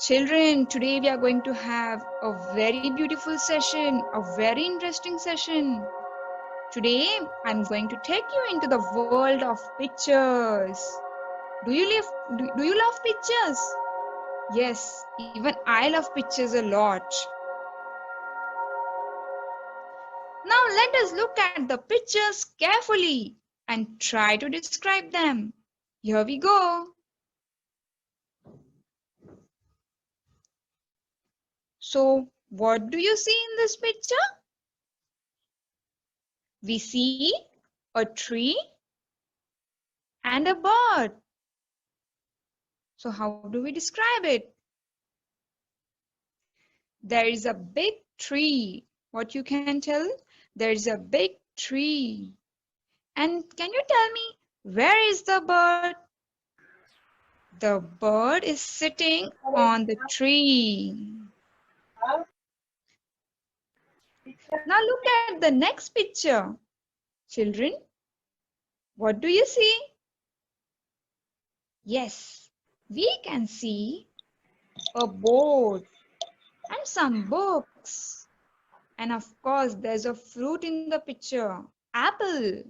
Children, today we are going to have a very beautiful session, a very interesting session. Today I'm going to take you into the world of pictures. Do you love pictures? Yes, even I love pictures a lot. Now let us look at the pictures carefully and try to describe them. Here we go. So, what do you see in this picture? We see a tree and a bird. So, how do we describe it? There is a big tree. What you can tell? There is a big tree. And can you tell me where is the bird? The bird is sitting on the tree. Now look at the next picture. Children, what do you see? Yes, we can see a board and some books. And of course, there's a fruit in the picture, apple.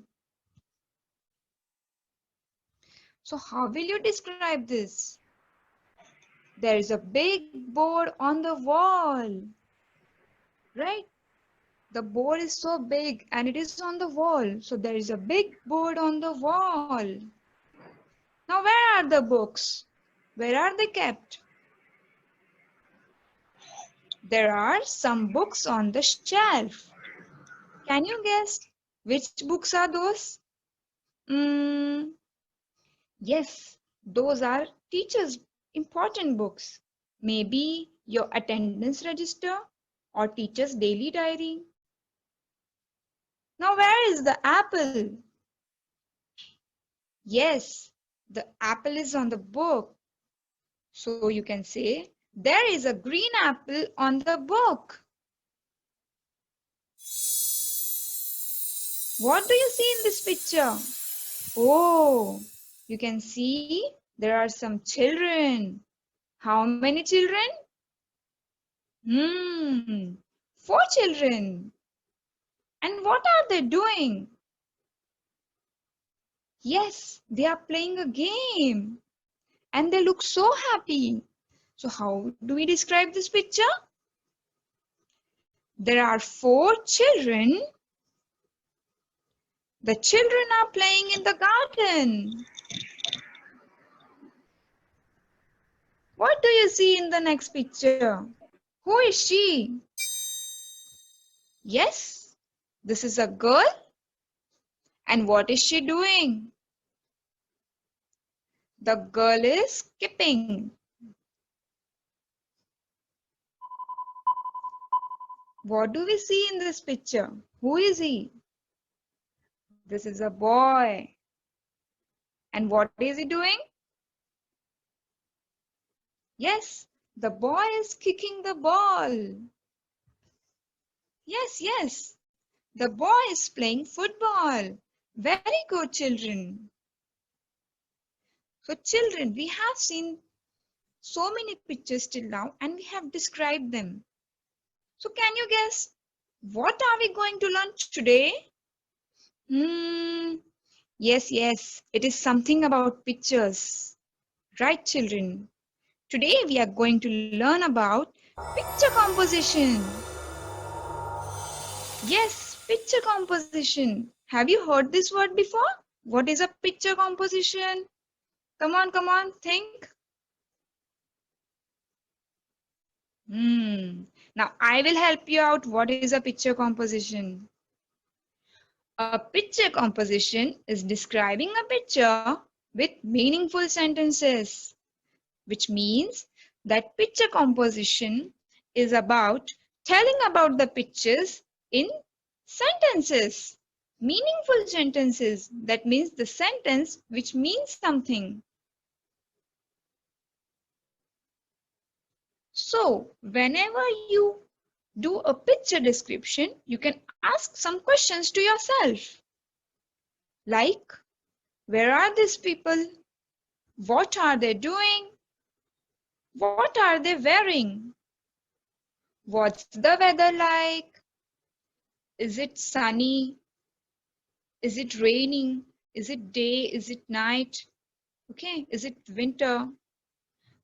So how will you describe this? There is a big board on the wall, right? The board is so big and it is on the wall. So there is a big board on the wall. Now where are the books? Where are they kept? There are some books on the shelf. Can you guess which books are those? Mm, yes, those are teachers' important books. Maybe your attendance register or teacher's daily diary. Now, where is the apple? Yes, the apple is on the book. So you can say, there is a green apple on the book. What do you see in this picture? Oh, you can see there are some children. How many children? Hmm, 4 children. And what are they doing? Yes, they are playing a game and they look so happy. So how do we describe this picture? There are 4 children. The children are playing in the garden. What do you see in the next picture? Who is she? Yes, this is a girl. And what is she doing? The girl is skipping. What do we see in this picture? Who is he? This is a boy. And what is he doing? Yes, the boy is kicking the ball. Yes, the boy is playing football. Very good, children. So, children, we have seen so many pictures till now and we have described them. So, can you guess what are we going to learn today? Hmm. Yes, it is something about pictures. Right, children? Today we are going to learn about picture composition. Yes, picture composition. Have you heard this word before? What is a picture composition? Come on, think. Now I will help you out. What is a picture composition? A picture composition is describing a picture with meaningful sentences, which means that picture composition is about telling about the pictures in sentences. Meaningful sentences, that means the sentence which means something. So, whenever you do a picture description, you can ask some questions to yourself. Like, where are these people? What are they doing? What are they wearing? What's the weather like? Is it sunny? Is it raining? Is it day? Is it night? Okay, is it winter?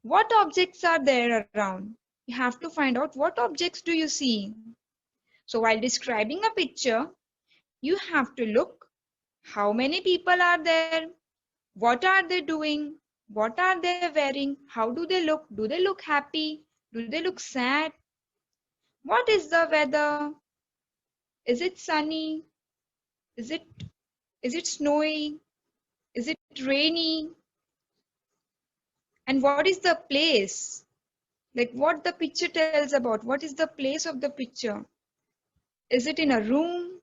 What objects are there around? You have to find out what objects do you see. So while describing a picture, you have to look how many people are there, what are they doing, what are they wearing, how do they look? Do they look happy? Do they look sad? What is the weather? Is it sunny? Is it snowy? Is it rainy? And what is the place? Like what the picture tells about. What is the place of the picture? Is it in a room?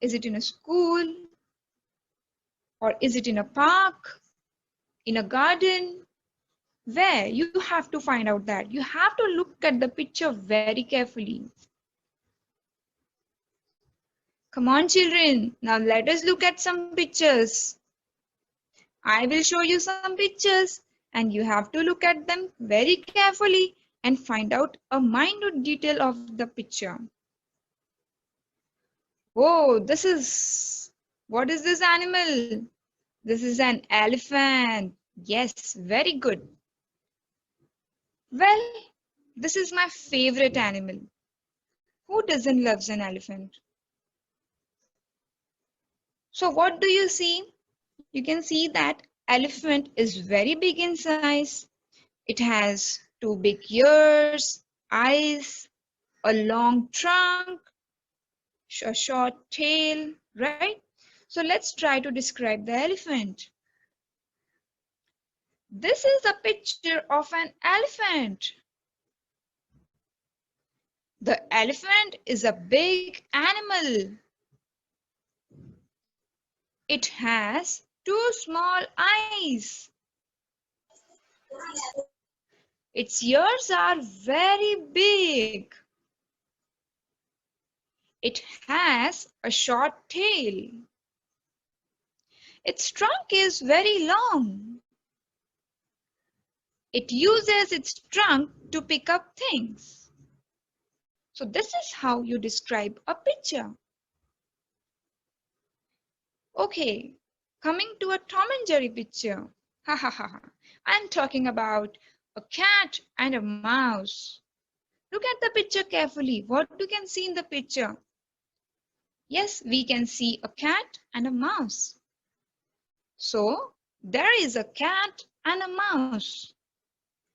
Is it in a school? Or is it in a park? In a garden? Where? You have to find out that. You have to look at the picture very carefully. Come on, children. Now let us look at some pictures. I will show you some pictures and you have to look at them very carefully and find out a minute detail of the picture. Oh, what is this animal? This is an elephant. Yes, very good. Well, this is my favorite animal. Who doesn't love an elephant? So what do you see? You can see that elephant is very big in size. It has two big ears, eyes, a long trunk, a short tail, right? So let's try to describe the elephant. This is a picture of an elephant. The elephant is a big animal. It has two small eyes. Its ears are very big. It has a short tail. Its trunk is very long. It uses its trunk to pick up things. So this is how you describe a picture. Okay, coming to a Tom and Jerry picture. Ha ha ha ha. I'm talking about a cat and a mouse. Look at the picture carefully. What you can see in the picture? Yes, we can see a cat and a mouse. So there is a cat and a mouse.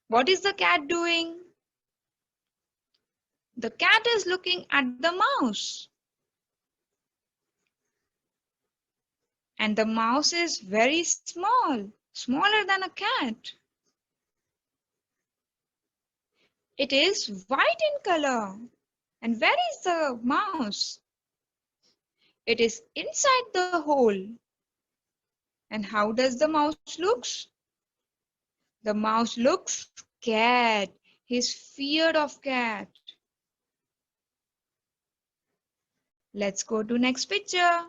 What is the cat doing? The cat is looking at the mouse. And the mouse is very small, smaller than a cat. It is white in color. And where is the mouse? It is inside the hole. And how does the mouse looks? The mouse looks scared. He's feared of cat. Let's go to next picture.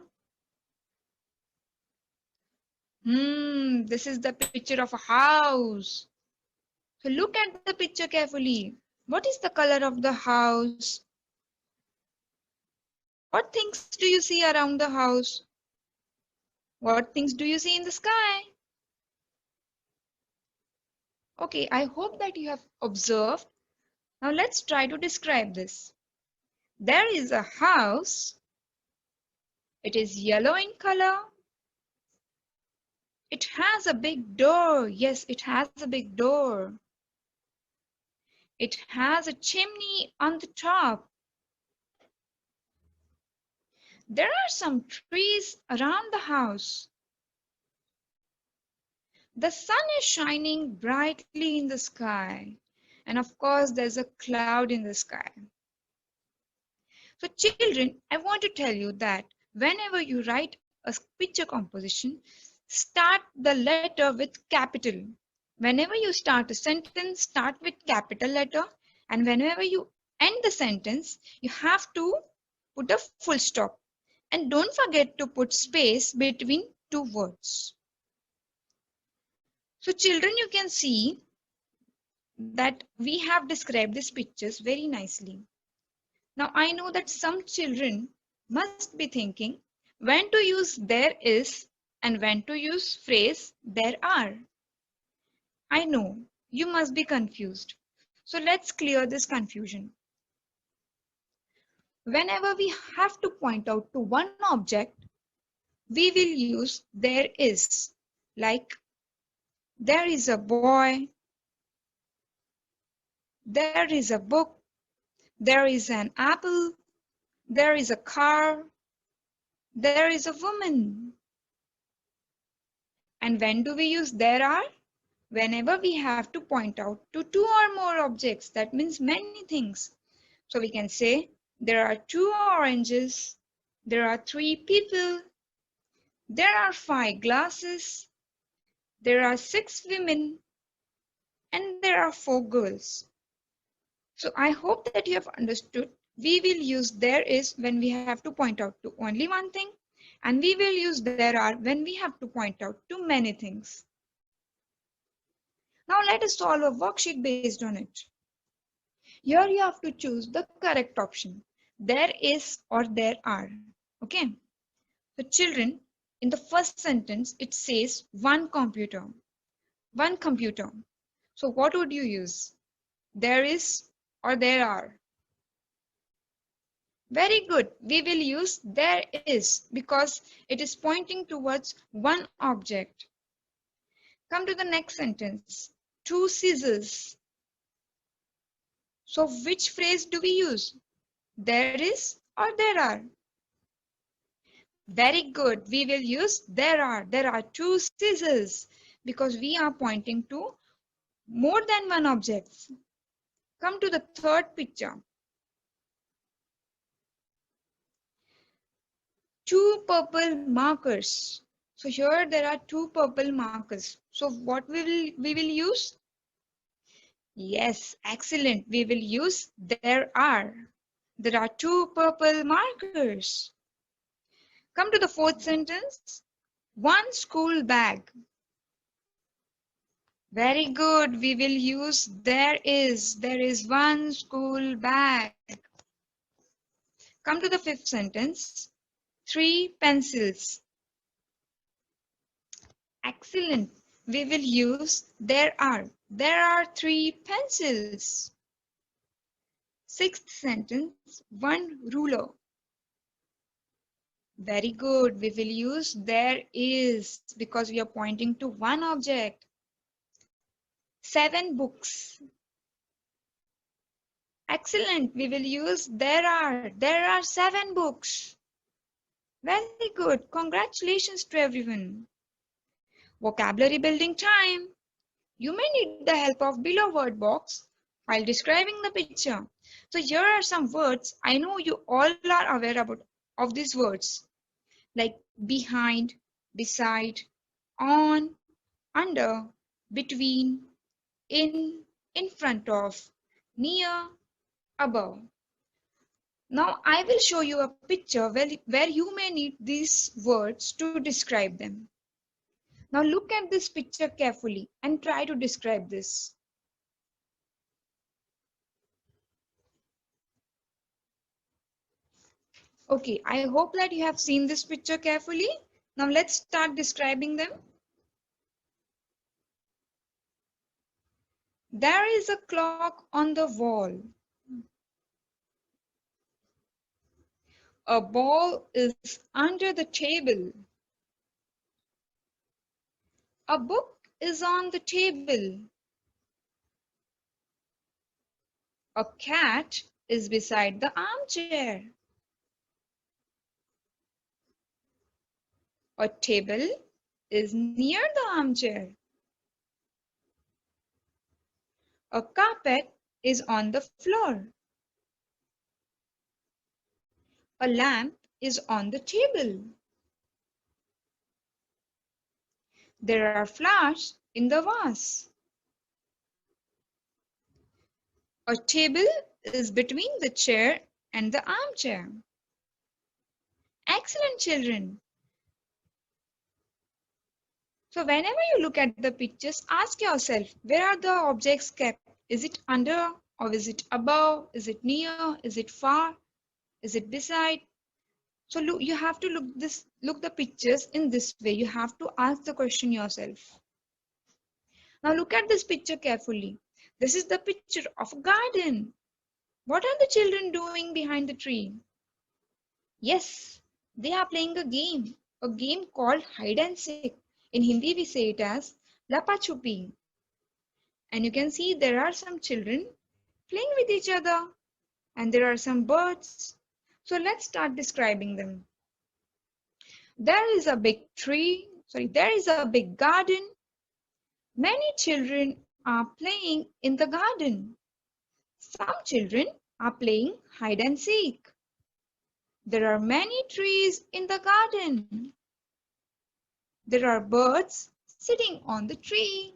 This is the picture of a house. So look at the picture carefully. What is the color of the house? What things do you see around the house? What things do you see in the sky? Okay, I hope that you have observed. Now let's try to describe this. There is a house. It is yellow in color. It has a big door. Yes, it has a big door. It has a chimney on the top. There are some trees around the house. The sun is shining brightly in the sky. And of course, there's a cloud in the sky. So children, I want to tell you that whenever you write a picture composition, start the letter with capital. Whenever you start a sentence, start with capital letter. And whenever you end the sentence, you have to put a full stop. And don't forget to put space between two words. So children, you can see that we have described these pictures very nicely. Now I know that some children must be thinking when to use there is and when to use phrase there are. I know you must be confused. So let's clear this confusion. Whenever we have to point out to one object, we will use there is. Like there is a boy, there is a book, there is an apple, there is a car, there is a woman. And when do we use there are? Whenever we have to point out to two or more objects, that means many things. So we can say there are two oranges, there are three people, there are five glasses, there are six women, and there are four girls. So I hope that you have understood. We will use there is when we have to point out to only one thing, and we will use there are when we have to point out to many things. Now let us solve a worksheet based on it. Here you have to choose the correct option. There is or there are. Okay. So children, in the first sentence, it says one computer. One computer. So what would you use? There is or there are? Very good. We will use there is because it is pointing towards one object. Come to the next sentence. Two scissors. So which phrase do we use? There is or there are? Very good. We will use there are. There are two scissors because we are pointing to more than one object. Come to the third picture. Two purple markers. So here there are two purple markers. So what we will use? Yes, excellent. We will use there are. There are two purple markers. Come to the fourth sentence. One school bag. Very good. We will use there is. There is one school bag. Come to the fifth sentence. Three pencils. Excellent. We will use there are. There are three pencils. Sixth sentence. One ruler. Very good. We will use there is because we are pointing to one object. Seven books. Excellent. We will use there are. There are seven books. Very good. Congratulations to everyone. Vocabulary building time. You may need the help of below word box while describing the picture. So here are some words I know you all are aware about of these words like behind, beside, on, under, between, in front of, near, above. Now I will show you a picture where you may need these words to describe them. Now look at this picture carefully and try to describe this. Okay, I hope that you have seen this picture carefully. Now let's start describing them. There is a clock on the wall. A ball is under the table. A book is on the table. A cat is beside the armchair. A table is near the armchair. A carpet is on the floor. A lamp is on the table. There are flowers in the vase. A table is between the chair and the armchair. Excellent, children. So whenever you look at the pictures, ask yourself, where are the objects kept Is it under or is it above? Is it near? Is it far? Is it beside? So look, you have to look the pictures in this way. You have to ask the question yourself. Now look at this picture carefully. This is the picture of a garden. What are the children doing behind the tree? Yes, they are playing a game called hide and seek. In Hindi we say it as Lapa Chupi. And you can see there are some children playing with each other and there are some birds. So let's start describing them. There is a big there is a big garden. Many children are playing in the garden. Some children are playing hide and seek. There are many trees in the garden. There are birds sitting on the tree.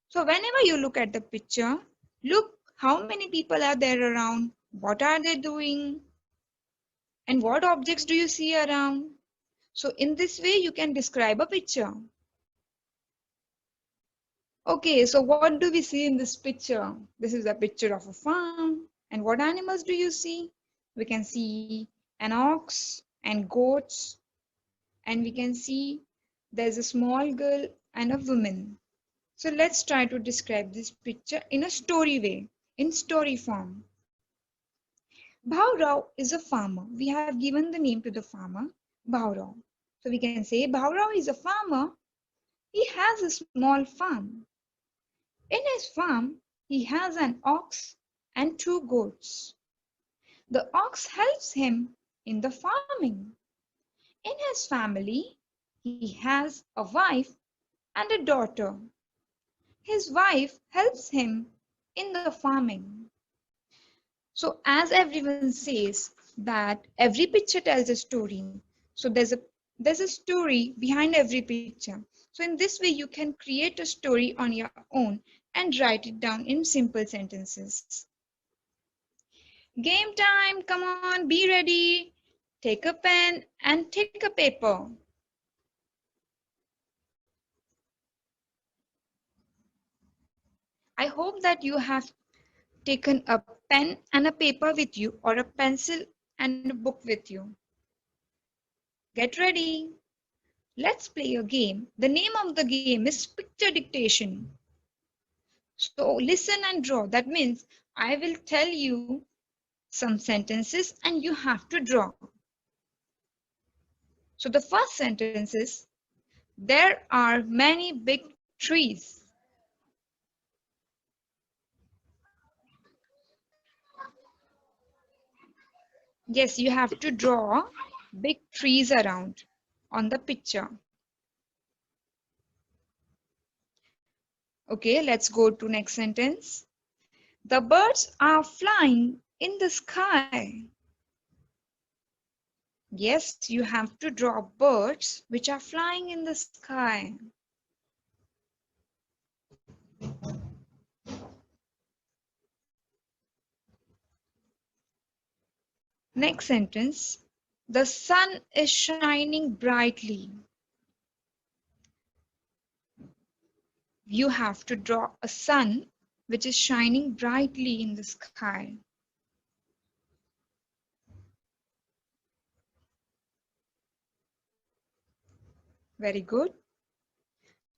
So whenever you look at the picture, look how many people are there around, what are they doing, and what objects do you see around. So in this way, you can describe a picture. Okay, so what do we see in this picture? This is a picture of a farm. And what animals do you see? We can see an ox and goats. And we can see there's a small girl and a woman. So let's try to describe this picture in a story way, in story form. Bhaurao is a farmer. We have given the name to the farmer, Bhaurao. So we can say Bhaurao is a farmer. He has a small farm. In his farm, he has an ox and two goats. The ox helps him in the farming. In his family, he has a wife and a daughter. His wife helps him in the farming. So as everyone says that every picture tells a story. So there's a story behind every picture. So in this way you can create a story on your own and write it down in simple sentences. Game time, come on, be ready. Take a pen and take a paper. I hope that you have taken a pen and a paper with you or a pencil and a book with you. Get ready. Let's play a game. The name of the game is picture dictation. So listen and draw. That means I will tell you some sentences and you have to draw. So the first sentence is, there are many big trees. Yes, you have to draw big trees around on the picture. Okay, let's go to next sentence. The birds are flying in the sky. Yes, you have to draw birds which are flying in the sky. Next sentence. The sun is shining brightly. You have to draw a sun which is shining brightly in the sky. Very good.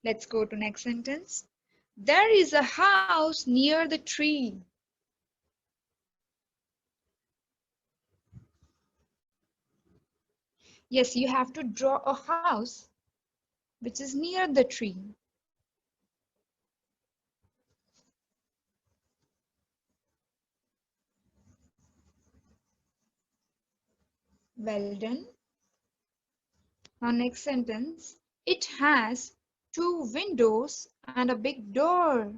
Let's go to next sentence. There is a house near the tree. Yes, you have to draw a house which is near the tree. Well done. Now next sentence. It has two windows and a big door.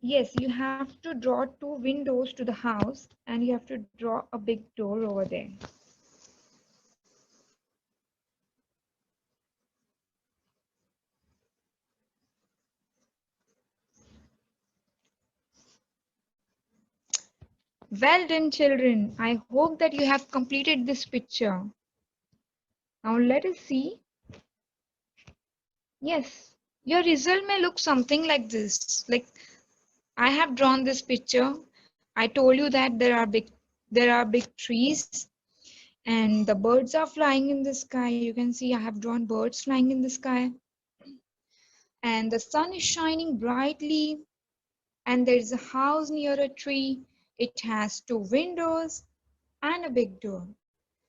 Yes, you have to draw two windows to the house and you have to draw a big door over there. Well done, children. I hope that you have completed this picture. Now let us see. Yes, Your result may look something like this. Like I have drawn this picture. I told you that there are big trees and the birds are flying in the sky. You can see I have drawn birds flying in the sky and the sun is shining brightly and there is a house near a tree. It has two windows and a big door.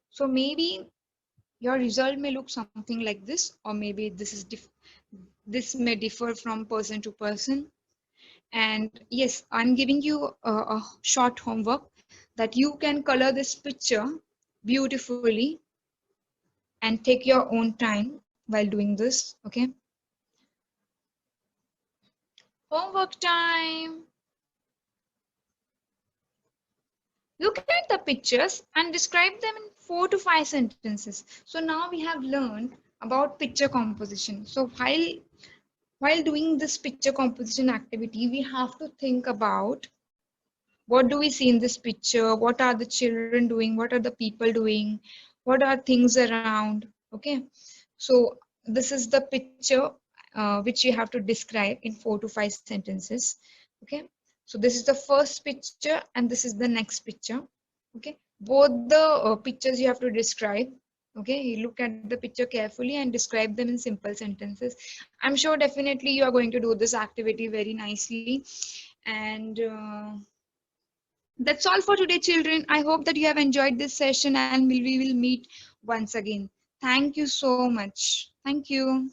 So maybe your result may look something like this, or maybe this may differ from person to person. And yes, I'm giving you a short homework that you can color this picture beautifully and take your own time while doing this. Okay, homework time. Look at the pictures and describe them in 4 to 5 sentences. So now we have learned about picture composition. So while doing this picture composition activity, we have to think about what do we see in this picture, what are the children doing, what are the people doing, what are things around. Okay, so this is the picture which you have to describe in 4 to 5 sentences. Okay, so this is the first picture and this is the next picture. Okay, both the pictures you have to describe. Okay, you look at the picture carefully and describe them in simple sentences. I'm sure definitely you are going to do this activity very nicely. And that's all for today, children. I hope that you have enjoyed this session and we will meet once again. Thank you so much. Thank you.